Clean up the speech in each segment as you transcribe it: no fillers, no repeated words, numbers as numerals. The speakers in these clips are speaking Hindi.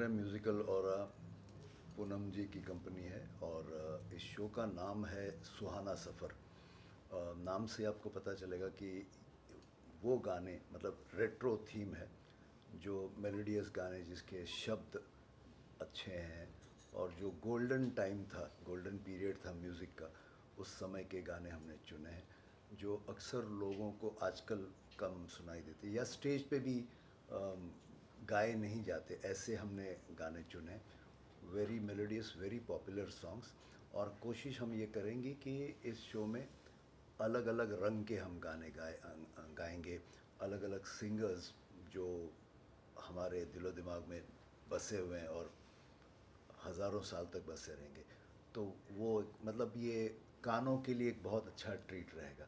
म्यूज़िकल ऑरा पूनम जी की कंपनी है और इस शो का नाम है सुहाना सफ़र। नाम से आपको पता चलेगा कि वो गाने मतलब रेट्रो थीम है, जो मेलोडियस गाने जिसके शब्द अच्छे हैं और जो गोल्डन टाइम था, गोल्डन पीरियड था म्यूज़िक का, उस समय के गाने हमने चुने हैं जो अक्सर लोगों को आजकल कम सुनाई देते या स्टेज पे भी गाए नहीं जाते, ऐसे हमने गाने चुने। Very melodious, very popular songs. और कोशिश हम ये करेंगे कि इस शो में अलग अलग रंग के हम गाने गाएंगे, अलग अलग सिंगर्स जो हमारे दिलो दिमाग में बसे हुए हैं और हज़ारों साल तक बसे रहेंगे। तो वो मतलब ये कानों के लिए एक बहुत अच्छा ट्रीट रहेगा।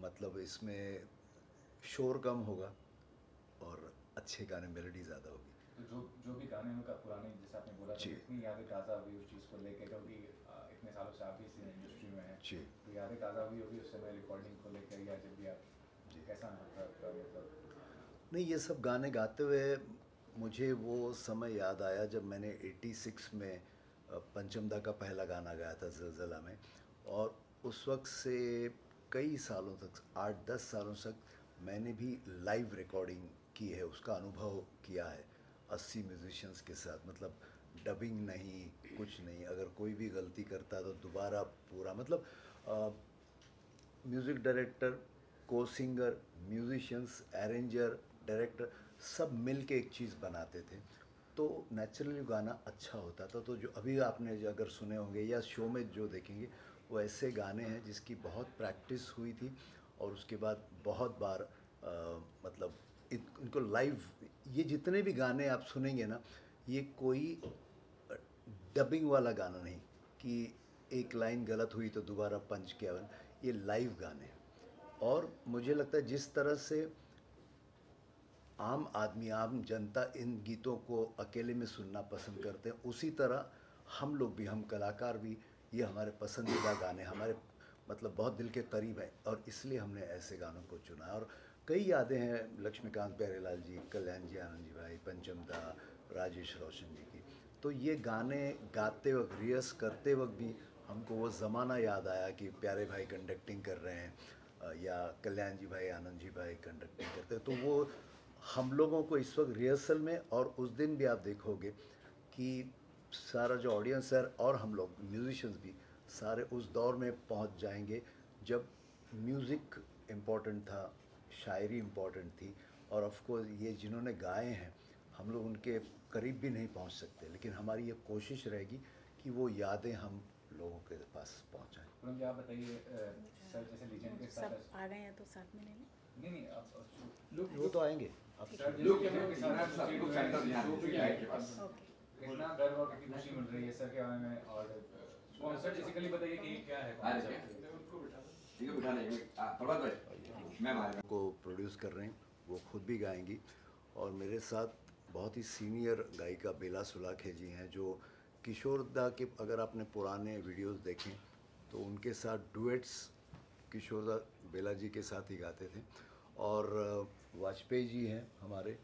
मतलब इसमें शोर कम होगा और अच्छे गाने, मेलोडी ज़्यादा होगी। तो जो जो भी गाने उनका पुराने, जैसे आपने बोला था, जी कितनी यादें ताज़ा हुई उस चीज़ को लेकर, क्योंकि इतने सालों से आप भी इस इंडस्ट्री में हैं, जी तो यादें ताज़ा हुई होगी उस समय रिकॉर्डिंग को लेकर, या जब भी आप, जी। कैसा अनुभव था आपका, मतलब? नहीं, ये सब गाने गाते हुए मुझे वो समय याद आया जब मैंने 86 में पंचमदा का पहला गाना गाया था ज़लज़ला में। और उस वक्त से कई सालों तक, 8-10 सालों तक मैंने भी लाइव रिकॉर्डिंग की है, उसका अनुभव किया है 80 म्यूज़िशियंस के साथ। मतलब डबिंग नहीं, कुछ नहीं, अगर कोई भी गलती करता तो दोबारा पूरा मतलब म्यूज़िक डायरेक्टर, को सिंगर, म्यूजिशियंस, अरेंजर, डायरेक्टर सब मिल के एक चीज़ बनाते थे, तो नेचुरली गाना अच्छा होता था। तो जो अभी आपने जो अगर सुने होंगे या शो में जो देखेंगे, वो ऐसे गाने हैं जिसकी बहुत प्रैक्टिस हुई थी और उसके बाद बहुत बार मतलब इनको लाइव, ये जितने भी गाने आप सुनेंगे ना, ये कोई डबिंग वाला गाना नहीं कि एक लाइन गलत हुई तो दोबारा पंच किया, ये लाइव गाने हैं। और मुझे लगता है जिस तरह से आम आदमी, आम जनता इन गीतों को अकेले में सुनना पसंद करते हैं, उसी तरह हम लोग भी, हम कलाकार भी, ये हमारे पसंदीदा गाने, हमारे मतलब बहुत दिल के करीब हैं और इसलिए हमने ऐसे गानों को चुना। और कई यादें हैं लक्ष्मीकांत प्यारेलाल जी, कल्याण जी, आनंद जी भाई, पंचमदा, राजेश रोशन जी की। तो ये गाने गाते वक्त, रिहर्स करते वक्त भी हमको वो ज़माना याद आया कि प्यारे भाई कंडक्टिंग कर रहे हैं या कल्याण जी भाई, आनंद जी भाई कंडक्टिंग करते हैं। तो वो हम लोगों को इस वक्त रिहर्सल में, और उस दिन भी आप देखोगे कि सारा जो ऑडियंस है और हम लोग म्यूजिशियंस भी सारे उस दौर में पहुंच जाएंगे जब म्यूज़िक इम्पोर्टेंट था, शायरी इम्पोर्टेंट थी। और ऑफ कोर्स ये जिन्होंने गाए हैं, हम लोग उनके करीब भी नहीं पहुंच सकते, लेकिन हमारी ये कोशिश रहेगी कि वो यादें हम लोगों के पास पहुंचाएं। पूनम जी, आप बताइए, सर जैसे लीजेंड के साथ, सब आ गए हैं तो साथ में ले लें। नहीं नहीं, आप लुक वो तो आएंगे आप। सर जैसे लीजेंड के साथ एसोसिएट हुए हैं, जो भी है, ओके। कितना गर्व और कितनी खुशी मिल रही है सर के बारे में। और सर बेसिकली बताइए कि क्या है को प्रोड्यूस कर रहे हैं, वो खुद भी गाएंगी और मेरे साथ बहुत ही सीनियर गायिका बेला सुलाखे जी हैं, जो किशोर दा के, अगर आपने पुराने वीडियोस देखें तो उनके साथ डुएट्स किशोर दा बेला जी के साथ ही गाते थे। और वाजपेयी जी हैं हमारे,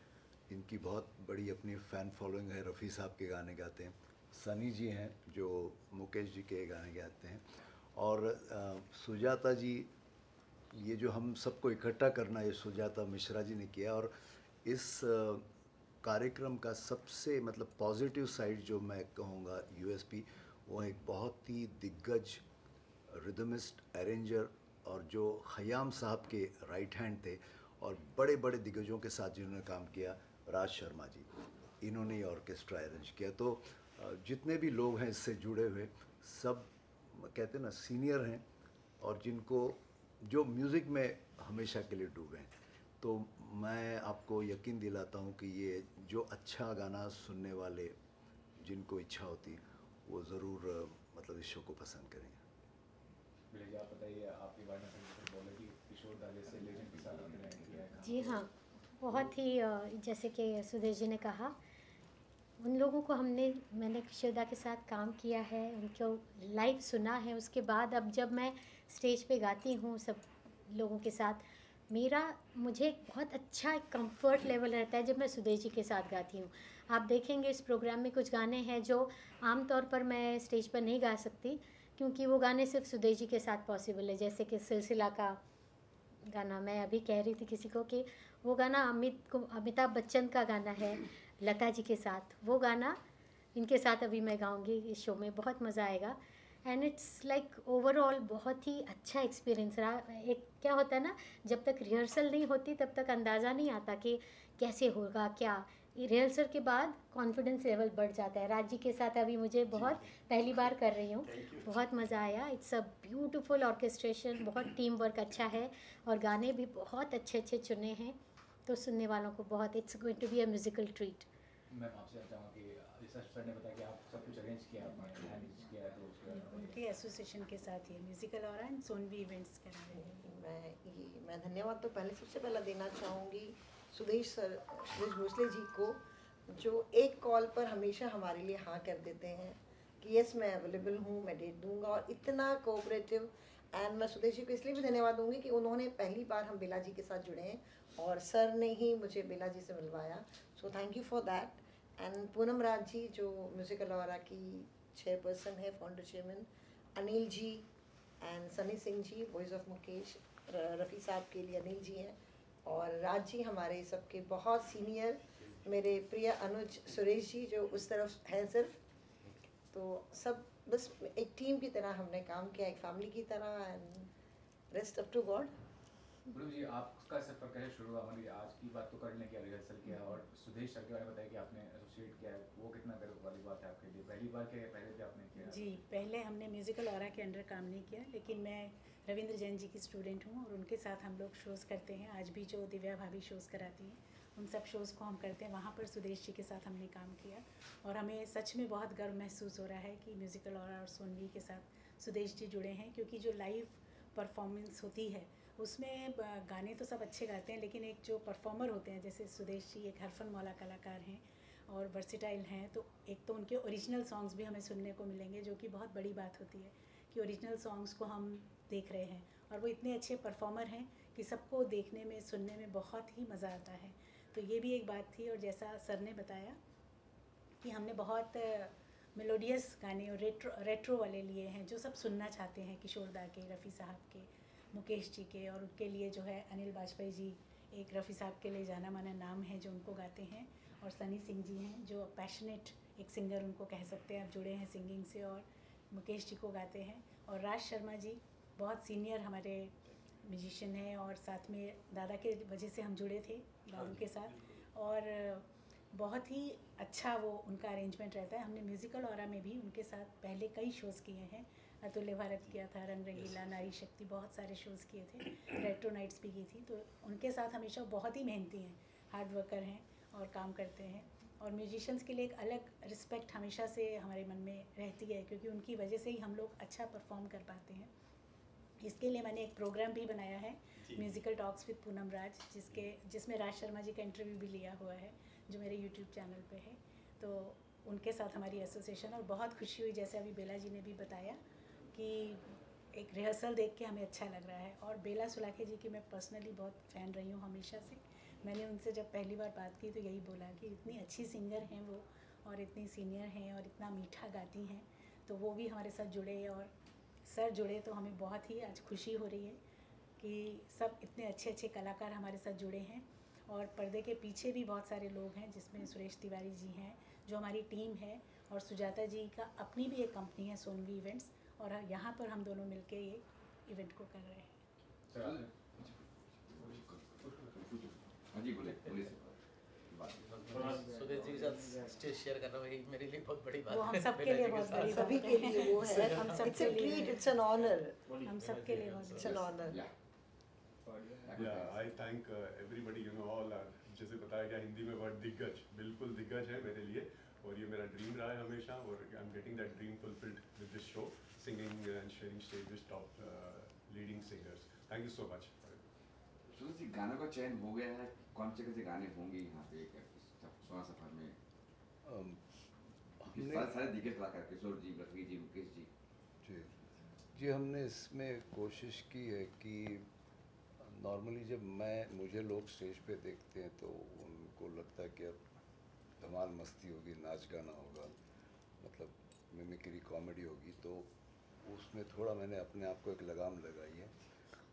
इनकी बहुत बड़ी अपनी फ़ैन फॉलोइंग है, रफ़ी साहब के गाने गाते हैं। सनी जी हैं जो मुकेश जी के गाने गाते हैं। और सुजाता जी, ये जो हम सबको इकट्ठा करना, ये सुजाता मिश्रा जी ने किया। और इस कार्यक्रम का सबसे मतलब पॉजिटिव साइड जो मैं कहूँगा यूएसपी, वो एक बहुत ही दिग्गज रिदमिस्ट, अरेंजर, और जो खयाम साहब के राइट हैंड थे और बड़े बड़े दिग्गजों के साथ जिन्होंने काम किया, राज शर्मा जी, इन्होंने ही ऑर्केस्ट्रा अरेंज किया। तो जितने भी लोग हैं इससे जुड़े हुए, सब कहते हैं ना सीनियर हैं और जिनको, जो म्यूज़िक में हमेशा के लिए डूबे हैं। तो मैं आपको यकीन दिलाता हूँ कि ये जो अच्छा गाना सुनने वाले, जिनको इच्छा होती, वो ज़रूर मतलब इस शो को पसंद करेंगे। आप बताइए, आपके बारे में कुछ बोले कि किशोर दा जैसे लेजेंड के साथ आपने किया है काम। जी हाँ, बहुत ही जैसे कि सुदेश जी ने कहा, उन लोगों को मैंने किशोरदा के साथ काम किया है, उनको लाइव सुना है। उसके बाद अब जब मैं स्टेज पे गाती हूँ सब लोगों के साथ, मेरा मुझे एक बहुत अच्छा एक कंफर्ट लेवल रहता है जब मैं सुदेश जी के साथ गाती हूँ। आप देखेंगे इस प्रोग्राम में कुछ गाने हैं जो आम तौर पर मैं स्टेज पर नहीं गा सकती, क्योंकि वो गाने सिर्फ सुदेश जी के साथ पॉसिबल है। जैसे कि सिलसिला का गाना, मैं अभी कह रही थी किसी को कि वो गाना अमिताभ बच्चन का गाना है लता जी के साथ। वो गाना इनके साथ अभी मैं गाऊंगी इस शो में, बहुत मज़ा आएगा। एंड इट्स लाइक ओवरऑल बहुत ही अच्छा एक्सपीरियंस रहा। एक क्या होता है ना, जब तक रिहर्सल नहीं होती तब तक अंदाज़ा नहीं आता कि कैसे होगा क्या। रिहर्सल के बाद कॉन्फिडेंस लेवल बढ़ जाता है। राज जी के साथ अभी मुझे बहुत पहली बार कर रही हूँ, बहुत मज़ा आया। इट्स अ ब्यूटीफुल ऑर्केस्ट्रेशन, बहुत टीम वर्क अच्छा है और गाने भी बहुत अच्छे अच्छे चुने हैं। तो सुनने वालों को बहुत, it's going to be a musical treat. Ma'am आपसे चाहूँगा कि जैसा सर ने बताया कि आप सब कुछ अरेंज किया, आपने मैनेज किया है, तो उसके बारे में उनके बताइए। एसोसिएशन के साथ ये म्यूजिकल और एंड सोनवी इवेंट्स करा रहे हैं। मैं धन्यवाद तो पहले सबसे पहला देना चाहूँगी सुदेश भोसले जी को, जो एक कॉल पर हमेशा हमारे लिए हाँ कर देते हैं कि यस मैं अवेलेबल हूँ, मैं डेट दूंगा, और इतना कोऑपरेटिव। एंड मैं सुदेश जी को इसलिए भी धन्यवाद दूंगी कि उन्होंने पहली बार हम बेला जी के साथ जुड़े हैं और सर ने ही मुझे बेला जी से मिलवाया, so thank you for that. And Poonam Raj ji जो म्यूजिकल ऑरा की चेयरपर्सन है, founder chairman, Anil ji and Sunny Singh ji voice of Mukesh, Rafi sahab के लिए अनिल जी हैं, और राज जी हमारे सबके बहुत सीनियर, मेरे प्रिय अनुज सुरेश जी जो उस तरफ हैं सिर्फ। तो सब बस एक टीम की तरह हमने काम किया, एक फैमिली की तरह, and rest up to God. Guru ji आपका सफर कैसे शुरू हुआ? मान लीजिए आज की बात तो कर लें, किया रिहर्सल किया, और सुदेश सर के बारे में बताया कि आपने एसोसिएट किया है, वो कितना गर्व वाली बात है आपके लिए? पहली बार किया या पहले भी आपने किया? जी, पहले हमने म्यूजिकल ऑरा के अंडर काम नहीं किया, लेकिन मैं रविंद्र जैन जी की स्टूडेंट हूँ और उनके साथ हम लोग शोज़ करते हैं। आज भी जो दिव्या भाभी शोज़ कराती हैं उन सब शोज़ को हम करते हैं। वहाँ पर सुदेश जी के साथ हमने काम किया और हमें सच में बहुत गर्व महसूस हो रहा है कि म्यूजिकल ऑरा और सोनवी के साथ सुदेश जी जुड़े हैं, क्योंकि जो लाइव परफॉर्मेंस होती है उसमें गाने तो सब अच्छे गाते हैं, लेकिन एक जो परफॉर्मर होते हैं जैसे सुदेश जी एक हरफन मौला कलाकार हैं और वर्सिटाइल हैं, तो एक तो उनके ओरिजिनल सॉन्ग्स भी हमें सुनने को मिलेंगे, जो कि बहुत बड़ी बात होती है कि ओरिजिनल सॉन्ग्स को हम देख रहे हैं, और वो इतने अच्छे परफॉर्मर हैं कि सबको देखने में सुनने में बहुत ही मज़ा आता है। तो ये भी एक बात थी। और जैसा सर ने बताया कि हमने बहुत मेलोडियस गाने और रेट्रो वाले लिए हैं जो सब सुनना चाहते हैं, किशोर दा के, रफ़ी साहब के, मुकेश जी के, और उनके लिए जो है अनिल वाजपेयी जी एक रफ़ी साहब के लिए जाना माना नाम है जो उनको गाते हैं, और सनी सिंह जी हैं जो पैशनेट एक सिंगर उनको कह सकते हैं, अब जुड़े हैं सिंगिंग से और मुकेश जी को गाते हैं, और राज शर्मा जी बहुत सीनियर हमारे म्यूजिशियन हैं, और साथ में दादा के वजह से हम जुड़े थे दादू के साथ, और बहुत ही अच्छा वो उनका अरेंजमेंट रहता है। हमने म्यूज़िकल ऑरा में भी उनके साथ पहले कई शोज़ किए हैं, अतुल्य भारत किया था, रंग रंगीला, नारी शक्ति, बहुत सारे शोज़ किए थे, रेट्रो नाइट्स भी की थी। तो उनके साथ हमेशा बहुत ही मेहनती हैं, हार्ड वर्कर हैं और काम करते हैं, और म्यूजिशियंस के लिए एक अलग रिस्पेक्ट हमेशा से हमारे मन में रहती है, क्योंकि उनकी वजह से ही हम लोग अच्छा परफॉर्म कर पाते हैं। इसके लिए मैंने एक प्रोग्राम भी बनाया है, म्यूज़िकल टॉक्स विद पूनम राज, जिसमें राज शर्मा जी का इंटरव्यू भी लिया हुआ है, जो मेरे यूट्यूब चैनल पे है। तो उनके साथ हमारी एसोसिएशन, और बहुत खुशी हुई जैसे अभी बेला जी ने भी बताया कि एक रिहर्सल देख के हमें अच्छा लग रहा है। और बेला सुलाखे जी की मैं पर्सनली बहुत फ़ैन रही हूँ हमेशा से। मैंने उनसे जब पहली बार बात की तो यही बोला कि इतनी अच्छी सिंगर हैं वो, और इतनी सीनियर हैं और इतना मीठा गाती हैं, तो वो भी हमारे साथ जुड़े और सर जुड़े, तो हमें बहुत ही आज खुशी हो रही है कि सब इतने अच्छे अच्छे कलाकार हमारे साथ जुड़े हैं। और पर्दे के पीछे भी बहुत सारे लोग हैं, जिसमें सुरेश तिवारी जी हैं जो हमारी टीम है, और सुजाता जी का अपनी भी एक कंपनी है सोनवी इवेंट्स, और यहाँ पर हम दोनों मिलके ये इवेंट को कर रहे हैं। सर आपने हाँ जी बोले बोले सुदेश जी के साथ स्टेज शेयर करना वही मेरे लिए बहुत बड़ी बात वो है। हम सब के लिए बहुत बड़ी बात सभी के लिए वो है, हम इट्स सबके अ लिए ट्रीट, इट्स एन ऑनर, हम सब के लिए बहुत it's an honour. Yeah, I thank everybody, you know, all are, जैसे बताया गया हिंदी में वर्ड दिग्गज, बिल्कुल दिग्गज है मेरे लिए, और ये मेरा ड्रीम रहा है हमेशा, और I am getting that dream fulfilled with this show, singing and sharing stage with top leading singers. Thank you so much. Suresh ji गानों का चयन हो गया है, कौन से कैसे गाने होंगे यहाँ पे सोना सफर में? सारे दिग्गज कलाकार, किशोर जी, रफी जी, मुकेश जी। जी जी, हमने इसमें कोशिश की है कि नॉर्मली जब मुझे लोग स्टेज पे देखते हैं तो उनको लगता है कि अब धमाल मस्ती होगी, नाच गाना होगा, मतलब मिमिक्री कॉमेडी होगी, तो उसमें थोड़ा मैंने अपने आप को एक लगाम लगाई है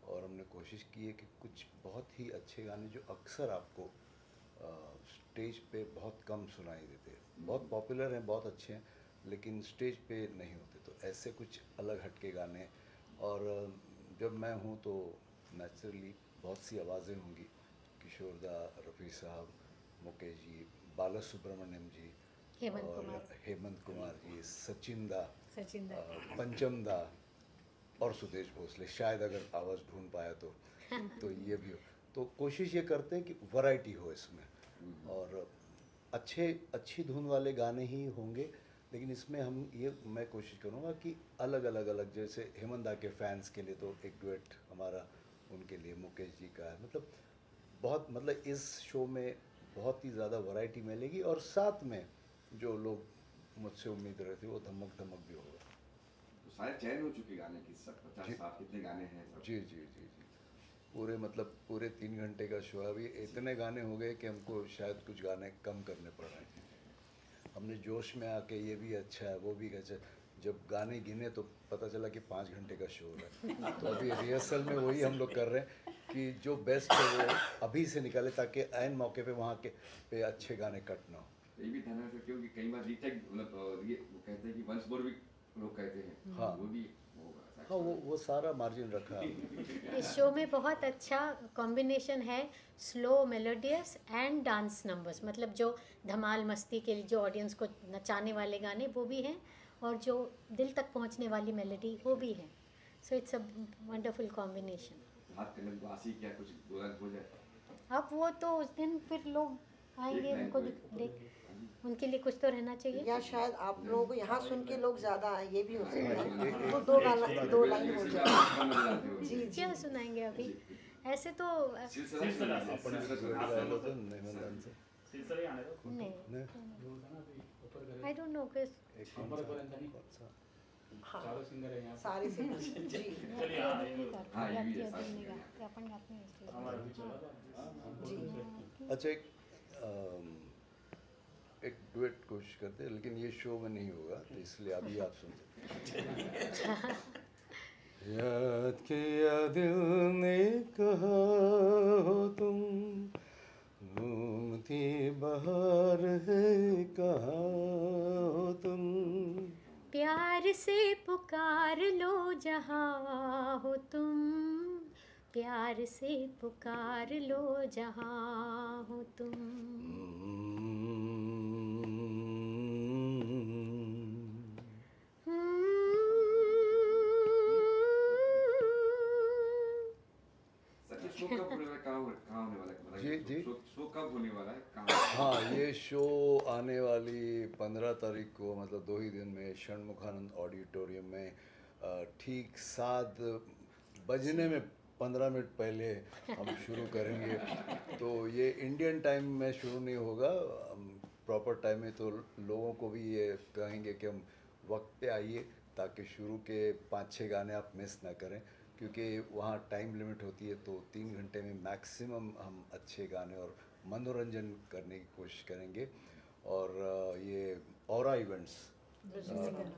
और हमने कोशिश की है कि कुछ बहुत ही अच्छे गाने जो अक्सर आपको स्टेज पे बहुत कम सुनाई देते, बहुत पॉपुलर हैं, बहुत अच्छे हैं, लेकिन स्टेज पे नहीं होते, तो ऐसे कुछ अलग हटके गाने। और जब मैं हूँ तो नेचुरली बहुत सी आवाज़ें होंगी, किशोर दा, रफ़ी साहब, मुकेश जी, बाला सुब्रमण्यम जी, हेमंत कुमार जी, सचिन दा, पंचम दा और सुदेश भोसले, शायद अगर आवाज़ ढूंढ पाया तो ये भी हो। तो कोशिश ये करते हैं कि वैरायटी हो इसमें, और अच्छी धुन वाले गाने ही होंगे, लेकिन इसमें मैं कोशिश करूँगा कि अलग, जैसे हेमंत दा के फैंस के लिए तो एक डुएट हमारा उनके लिए मुकेश जी का है, मतलब इस शो में बहुत ही ज़्यादा वैरायटी मिलेगी, और साथ में जो लोग मुझसे उम्मीद रहे थे वो धमक भी होगा। तो सारे चयन हो चुके गाने की, सब 50-60 कितने गाने हैं सब? जी, पूरे 3 घंटे का शो है। अभी इतने गाने हो गए कि हमको शायद कुछ गाने कम करने पड़ रहे हैं। हमने जोश में आके ये भी अच्छा है, वो भी अच्छा है, जब गाने गिने तो पता चला कि 5 घंटे का शो है। तो अभी रिहर्सल में वही हम लोग कर रहे हैं कि जो बेस्ट है वो अभी से निकाले, ताकि ऐन मौके पे वहाँ के पे अच्छे गाने कट ना हो। ये भी ध्यान रखते क्योंकि कई बार रीटेक, मतलब ये वो कहते हैं कि वंस मोर भी लोग कहते हैं, हाँ, वो भी होगा। हाँ, वो सारा मार्जिन रखा है। इस शो में बहुत अच्छा कॉम्बिनेशन है slow melodious and dance numbers, मतलब जो धमाल मस्ती के लिए जो ऑडियंस को नचाने वाले गाने वो भी हैं, और जो दिल तक पहुंचने वाली मेलोडी वो भी है। So it's a wonderful combination. हाथ कलम को आसी क्या कुछ दुल्हन हो जाए, अब वो तो उस दिन फिर लोग आएंगे, उनको देख उनके लिए कुछ तो रहना चाहिए, या शायद आप लोग यहाँ सुन के लोग ज़्यादा आए, ये भी हो सकता है। तो दो लाइन हो जाए। जी क्या सुनाएंगे अभी? ऐसे तो नहीं, आई डोंट नो किस हाँ, सारे सिंगर जी। आपण गात नाही अच्छा, एक डुएट कोशिश करते हैं, लेकिन ये शो में नहीं होगा, तो इसलिए अभी आप सुन सकते हैं। याद किया दिल ने कहा हो तुम, घूमती बहार है कहाँ हो तुम, प्यार से पुकार लो जहाँ हो तुम, प्यार से पुकार लो जहाँ हो तुम। शो कब होने वाला है? कहाँ होने वाला है? जी। शो कब होने वाला है? कहाँ? हाँ, ये शो आने वाली 15 तारीख को, मतलब 2 ही दिन में, षणमुखानंद ऑडिटोरियम में ठीक 7 बजने में 15 मिनट पहले हम शुरू करेंगे। तो ये इंडियन टाइम में शुरू नहीं होगा, प्रॉपर टाइम में, तो लोगों को भी ये कहेंगे कि हम वक्त पे आइए, ताकि शुरू के 5-6 गाने आप मिस ना करें, क्योंकि वहाँ टाइम लिमिट होती है। तो 3 घंटे में मैक्सिमम हम अच्छे गाने और मनोरंजन करने की कोशिश करेंगे। और ये औरा इवेंट्स,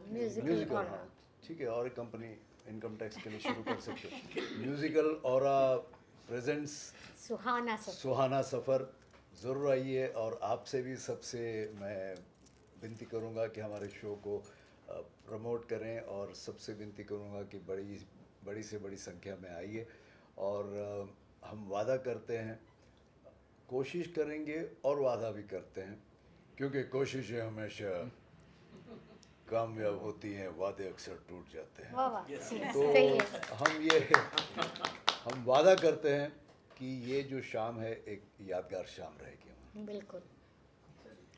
म्यूजिकल, हाँ ठीक है, और कंपनी इनकम टैक्स के लिए शुरू कर सकते हो। म्यूजिकल औरा प्रेजेंट्स सुहाना सफ़र, ज़रूर आइए। और आपसे भी सबसे मैं विनती करूँगा कि हमारे शो को प्रमोट करें, और सबसे विनती करूँगा कि बड़ी से बड़ी संख्या में आइए। और हम वादा करते हैं, कोशिश करेंगे और वादा भी करते हैं, क्योंकि कोशिशें हमेशा कामयाब होती हैं, वादे अक्सर टूट जाते हैं। तो हम वादा करते हैं कि ये जो शाम है एक यादगार शाम रहेगी। बिल्कुल।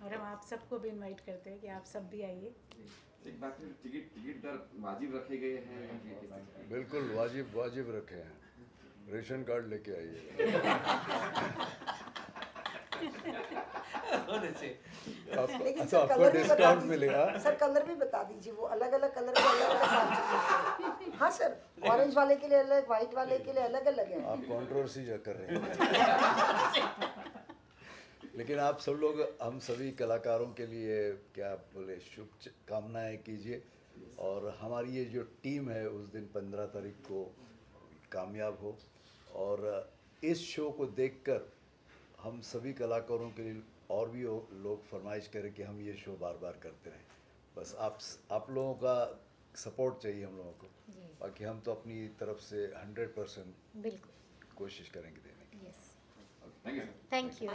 और हम आप सबको भी इनवाइट करते हैं कि आप सब भी आइए। एक बात है, टिकट दर वाजिब रखे गए हैं? बिल्कुल वाजिब रखे हैं। रेशन कार्ड लेके आइए। बहुत अच्छे। लेकिन अच्छा, सर आपको कलर भी बता डिस्काउंट दीजिए। मिलेगा? सर कलर भी बता दीजिए, वो अलग अलग कलर के अलग अलग पाँच। हाँ सर, ऑरेंज वाले के लिए अलग, वाइट वाले के लिए अलग अलग है। आप कंट्रोवर्सी जो कर रहे हैं। लेकिन आप सब लोग, हम सभी कलाकारों के लिए क्या बोले, शुभ कामनाएं कीजिए और हमारी ये जो टीम है उस दिन 15 तारीख को कामयाब हो। और इस शो को देखकर हम सभी कलाकारों के लिए और भी लोग फरमाइश करें कि हम ये शो बार बार करते रहें। बस आप लोगों का सपोर्ट चाहिए हम लोगों को, जी। बाकी हम तो अपनी तरफ से 100% बिल्कुल। कोशिश करेंगे देने की। Yes, thank you thank you.